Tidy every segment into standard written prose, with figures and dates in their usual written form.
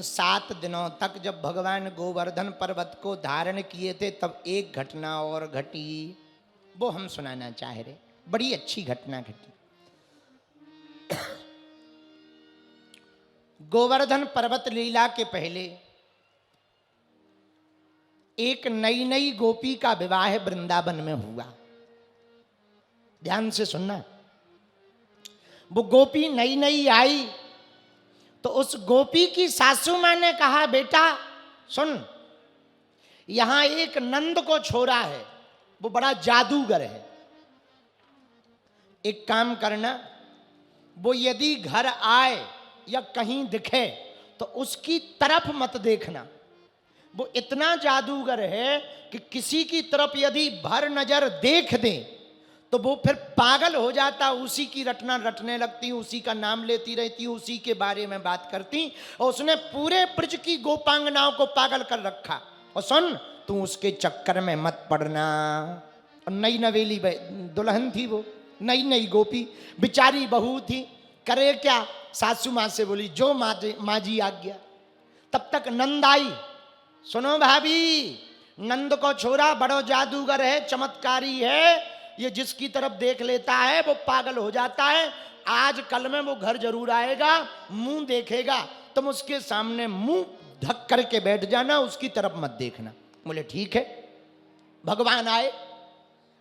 7 दिनों तक जब भगवान गोवर्धन पर्वत को धारण किए थे तब एक घटना और घटी, वो हम सुनाना चाह रहे। बड़ी अच्छी घटना घटी। गोवर्धन पर्वत लीला के पहले एक नई नई गोपी का विवाह वृंदावन में हुआ। ध्यान से सुनना। वो गोपी नई नई आई तो उस गोपी की सासू मां ने कहा, बेटा सुन, यहां एक नंद को छोरा है, वो बड़ा जादूगर है। एक काम करना, वो यदि घर आए या कहीं दिखे तो उसकी तरफ मत देखना। वो इतना जादूगर है कि किसी की तरफ यदि भर नजर देख दे तो वो फिर पागल हो जाता, उसी की रटना रटने लगती, उसी का नाम लेती रहती, उसी के बारे में बात करती। और उसने पूरे ब्रज की गोपांगनाओं को पागल कर रखा। और सुन, तू उसके चक्कर में मत पड़ना। और नई नवेली दुल्हन थी वो, नई नई गोपी, बेचारी बहू थी, करे क्या? सासू माँ से बोली, जो माँ जी आज्ञा। तब तक नंद आई। सुनो भाभी, नंद को छोरा बड़ो जादूगर है, चमत्कारी है, ये जिसकी तरफ देख लेता है वो पागल हो जाता है। आज कल में वो घर जरूर आएगा, मुंह देखेगा, तुम उसके सामने मुंह ढक करके बैठ जाना, उसकी तरफ मत देखना। बोले ठीक है। भगवान आए।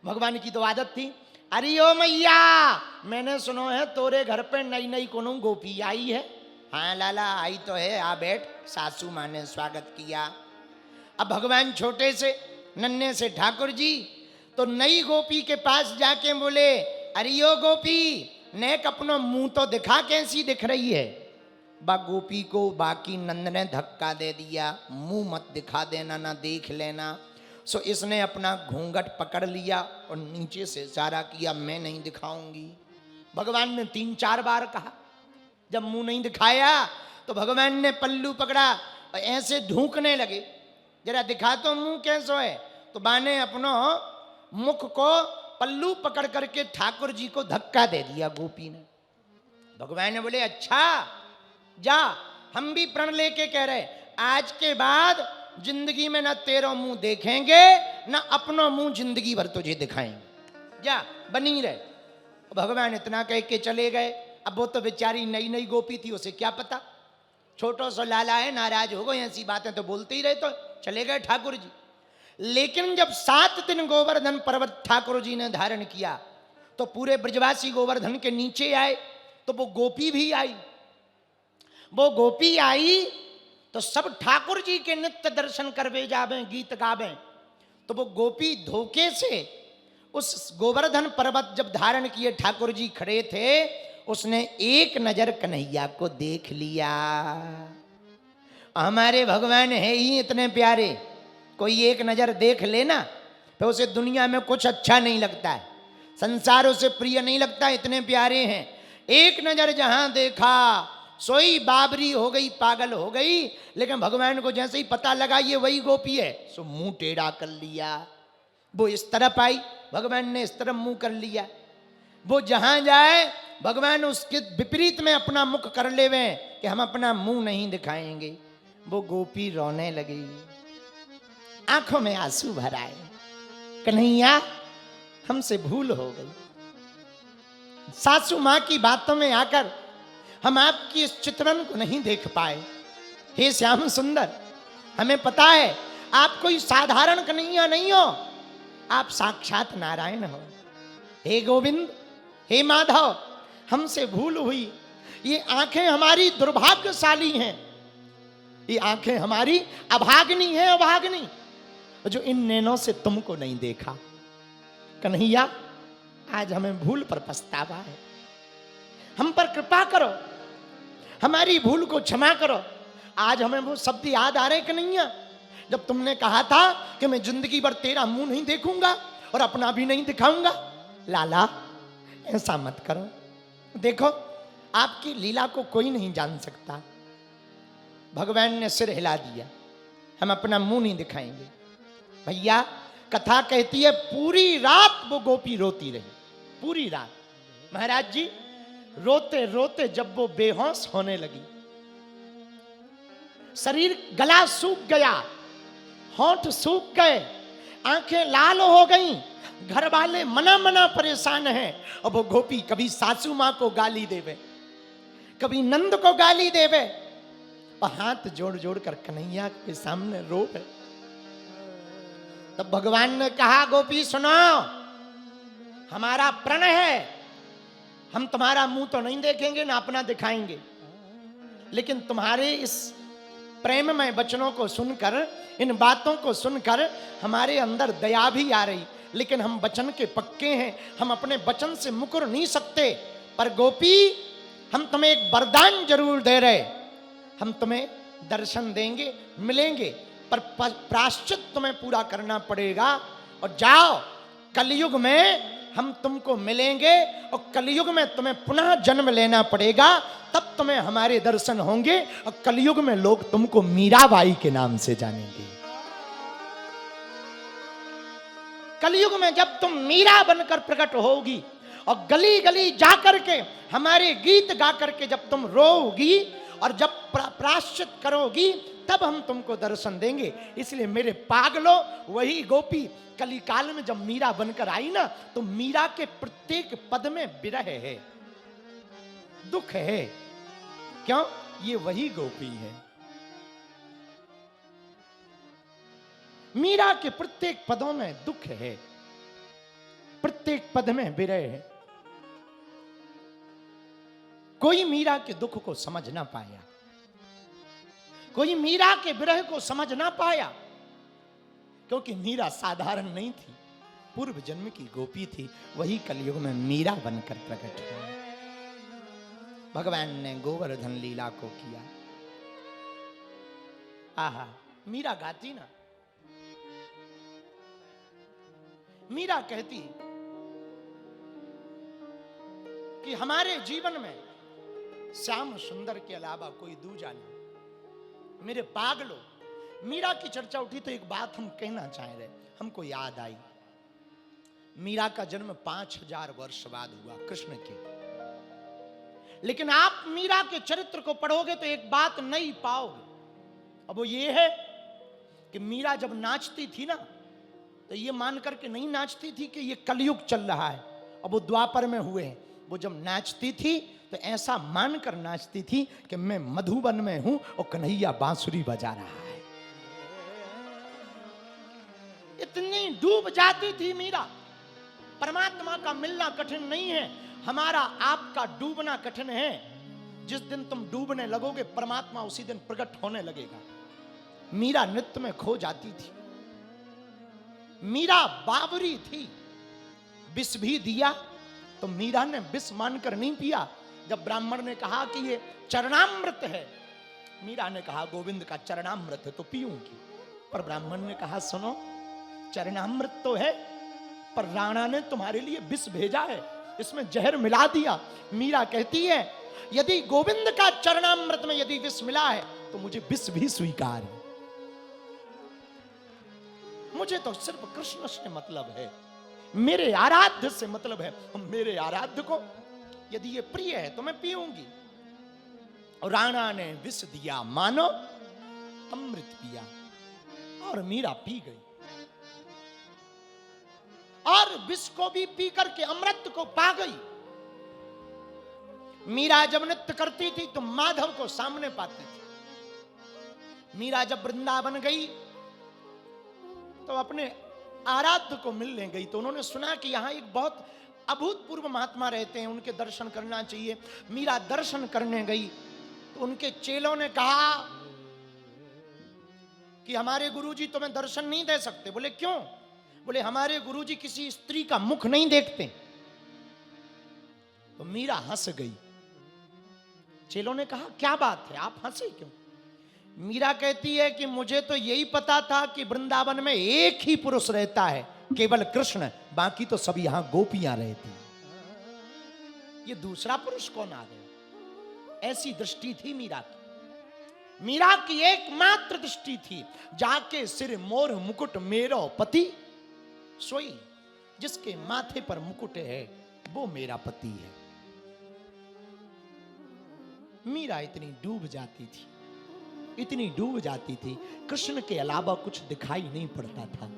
भगवान की तो आदत थी, अरे ओ मैया, मैंने सुनो है तोरे घर पे नई नई कोनो गोपी आई है। हाँ लाला आई तो है, आ बैठ। सासू माँ ने स्वागत किया। अब भगवान छोटे से नन्हे से ठाकुर जी तो नई गोपी के पास जाके बोले, अरे ओ गोपी, नेक अपनो मुंह तो दिखा, कैसी दिख रही है। बा गोपी को बाकी नंद ने धक्का दे दिया, मुंह मत दिखा देना, ना देख लेना। सो इसने अपना घूंघट पकड़ लिया और नीचे से इशारा किया, मैं नहीं दिखाऊंगी। भगवान ने 3-4 बार कहा। जब मुंह नहीं दिखाया तो भगवान ने पल्लू पकड़ा और ऐसे ढूंकने लगे, जरा दिखा तो मुंह कैसो है। तो बाने अपनो मुख को पल्लू पकड़ करके ठाकुर जी को धक्का दे दिया गोपी ने। भगवान ने बोले, अच्छा जा, हम भी प्रण लेके कह रहे, आज के बाद जिंदगी में ना तेरा मुंह देखेंगे, ना अपना मुंह जिंदगी भर तुझे दिखाएंगे, जा बनी रहे। भगवान इतना कह के चले गए। अब वो तो बेचारी नई नई गोपी थी, उसे क्या पता, छोटो सा लाला है, नाराज हो गए, ऐसी बातें तो बोलते ही रहे, तो चले गए ठाकुर जी। लेकिन जब 7 दिन गोवर्धन पर्वत ठाकुर जी ने धारण किया तो पूरे ब्रजवासी गोवर्धन के नीचे आए। तो वो गोपी भी आई। वो गोपी आई तो सब ठाकुर जी के नित्य दर्शन करवे जावे, गीत गावे। तो वो गोपी धोखे से उस गोवर्धन पर्वत जब धारण किए ठाकुर जी खड़े थे, उसने एक नजर कन्हैया को देख लिया। हमारे भगवान है ही इतने प्यारे, कोई एक नजर देख लेना तो उसे दुनिया में कुछ अच्छा नहीं लगता है, संसार उसे प्रिय नहीं लगता, इतने प्यारे हैं। एक नजर जहां देखा सोई बाबरी हो गई, पागल हो गई। लेकिन भगवान को जैसे ही पता लगा ये वही गोपी है, सो मुंह टेढ़ा कर लिया। वो इस तरफ आई, भगवान ने इस तरफ मुंह कर लिया। वो जहां जाए भगवान उसके विपरीत में अपना मुख कर लेवे कि हम अपना मुंह नहीं दिखाएंगे। वो गोपी रोने लगी, आंखों में आंसू भर आए, कन्हैया हमसे भूल हो गई। सासू मां की बातों में आकर हम आपकी इस चित्रण को नहीं देख पाए। हे श्याम सुंदर, हमें पता है आप कोई साधारण कन्हैया नहीं हो, आप साक्षात नारायण हो। हे गोविंद, हे माधव, हमसे भूल हुई। ये आंखें हमारी दुर्भाग्यशाली हैं, ये आंखें हमारी अभाग्नि हैं, अभाग्नि, जो इन नैनों से तुमको नहीं देखा। कन्हैया आज हमें भूल पर पछतावा है, हम पर कृपा करो, हमारी भूल को क्षमा करो। आज हमें वो शब्द याद आ रहे कन्हैया, जब तुमने कहा था कि मैं जिंदगी भर तेरा मुंह नहीं देखूंगा और अपना भी नहीं दिखाऊंगा। लाला ऐसा मत करो, देखो आपकी लीला को कोई नहीं जान सकता। भगवान ने सिर हिला दिया, हम अपना मुंह नहीं दिखाएंगे। भैया कथा कहती है पूरी रात वो गोपी रोती रही, पूरी रात। महाराज जी रोते रोते जब वो बेहोश होने लगी शरीर गला सूख गया, होंठ सूख गए, आंखें लाल हो गईं, घर वाले मना मना परेशान हैं। अब वो गोपी कभी सासू मां को गाली देवे, कभी नंद को गाली देवे, और हाथ जोड़ जोड़ कर कन्हैया के सामने रोवे। तब भगवान ने कहा, गोपी सुनो, हमारा प्रण है, हम तुम्हारा मुंह तो नहीं देखेंगे ना अपना दिखाएंगे, लेकिन तुम्हारे इस प्रेम में वचनों को सुनकर, इन बातों को सुनकर हमारे अंदर दया भी आ रही, लेकिन हम वचन के पक्के हैं, हम अपने वचन से मुकर नहीं सकते। पर गोपी, हम तुम्हें एक वरदान जरूर दे रहे, हम तुम्हें दर्शन देंगे, मिलेंगे, पर प्रायश्चित तुम्हें पूरा करना पड़ेगा। और जाओ, कलयुग में हम तुमको मिलेंगे, और कलयुग में तुम्हें पुनः जन्म लेना पड़ेगा, तब तुम्हें हमारे दर्शन होंगे, और कलयुग में लोग तुमको मीराबाई के नाम से जानेंगे। कलयुग में जब तुम मीरा बनकर प्रकट होगी, और गली गली जाकर के हमारे गीत गा करके जब तुम रोओगी, और जब प्रायश्चित करोगी, तब हम तुमको दर्शन देंगे। इसलिए मेरे पागलों, वही गोपी कलिकाल में जब मीरा बनकर आई ना, तो मीरा के प्रत्येक पद में विरह है, दुख है। क्यों? ये वही गोपी है। मीरा के प्रत्येक पदों में दुख है, प्रत्येक पद में विरह है। कोई मीरा के दुख को समझ ना पाया, कोई मीरा के विरह को समझ ना पाया, क्योंकि मीरा साधारण नहीं थी, पूर्व जन्म की गोपी थी। वही कलयुग में मीरा बनकर प्रकट हुई। भगवान ने गोवर्धन लीला को किया। आहा, मीरा गाती ना, मीरा कहती कि हमारे जीवन में श्याम सुंदर के अलावा कोई दूजा नहीं। मेरे पागलों, मीरा की चर्चा उठी तो एक बात हम कहना चाह रहे, हमको याद आई। मीरा का जन्म 5000 वर्ष बाद हुआ कृष्ण के, लेकिन आप मीरा के चरित्र को पढ़ोगे तो एक बात नहीं पाओगे। अब वो ये है कि मीरा जब नाचती थी ना, तो ये मान करके नहीं नाचती थी कि ये कलयुग चल रहा है, अब वो द्वापर में हुए हैं। वो जब नाचती थी तो ऐसा मानकर नाचती थी कि मैं मधुबन में हूं और कन्हैया बांसुरी बजा रहा है। इतनी डूब जाती थी मीरा। परमात्मा का मिलना कठिन नहीं है, हमारा आपका डूबना कठिन है। जिस दिन तुम डूबने लगोगे, परमात्मा उसी दिन प्रकट होने लगेगा। मीरा नृत्य में खो जाती थी। मीरा बावरी थी। विष भी दिया तो मीरा ने विष मानकर नहीं पिया। जब ब्राह्मण ने कहा कि ये चरणामृत है, मीरा ने कहा गोविंद का चरणामृत है तो पीऊंगी। पर ब्राह्मण ने कहा सुनो, चरणामृत तो है, पर राणा ने तुम्हारे लिए विष भेजा है, इसमें जहर मिला दिया। मीरा कहती है यदि गोविंद का चरणामृत में यदि विष मिला है तो मुझे विष भी स्वीकार है। मुझे तो सिर्फ कृष्ण से मतलब है, मेरे आराध्य से मतलब है। मेरे आराध्य को यदि ये प्रिय है तो मैं पीऊंगी। और राणा ने विष दिया, मानो अमृत पिया, और मीरा पी गई। और विष को भी पी करके अमृत को पा गई। मीरा जब नृत्य करती थी तो माधव को सामने पाती थी। मीरा जब वृंदावन गई तो अपने आराध्य को मिलने गई, तो उन्होंने सुना कि यहां एक बहुत अभूतपूर्व महात्मा रहते हैं, उनके दर्शन करना चाहिए। मीरा दर्शन करने गई तो उनके चेलों ने कहा कि हमारे गुरुजी तुम्हें दर्शन नहीं दे सकते। बोले क्यों? बोले हमारे गुरुजी किसी स्त्री का मुख नहीं देखते। तो मीरा हंस गई। चेलों ने कहा क्या बात है, आप हंसे क्यों? मीरा कहती है कि मुझे तो यही पता था कि वृंदावन में एक ही पुरुष रहता है, केवल कृष्ण, बाकी तो सब यहां गोपियां रहती। ये दूसरा पुरुष कौन आ गया? ऐसी दृष्टि थी मीरा की। मीरा की एकमात्र दृष्टि थी, जाके सिर मोर मुकुट मेरो पति सोई, जिसके माथे पर मुकुट है वो मेरा पति है। मीरा इतनी डूब जाती थी। इतनी डूब जाती थी, कृष्ण के अलावा कुछ दिखाई नहीं पड़ता था।